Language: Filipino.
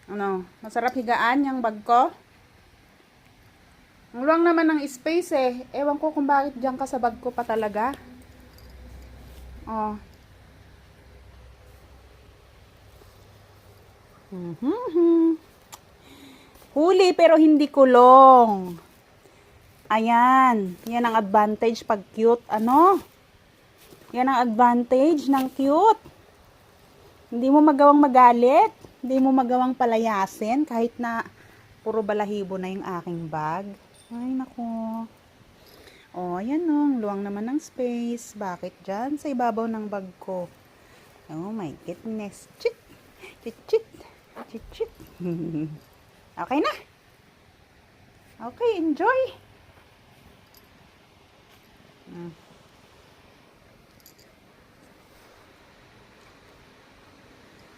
Ano, masarap higaan yung bag ko. Ang luwang naman ng space eh. Ewan ko kung bakit diyan ka sa bag ko pa talaga. Oh. Huli pero hindi kulong. Ayan. Yan ang advantage pag cute. Ano? Yan ang advantage ng cute. Hindi mo magawang magalit. Hindi mo magawang palayasin kahit na puro balahibo na yung aking bag. Ay, nako. Oh, ayan o. Luwang naman ng space. Bakit dyan? Sa ibabaw ng bag ko. Oh my goodness. Chit! Chit! Chit! Chit! Chit! Okay na. Okay, enjoy.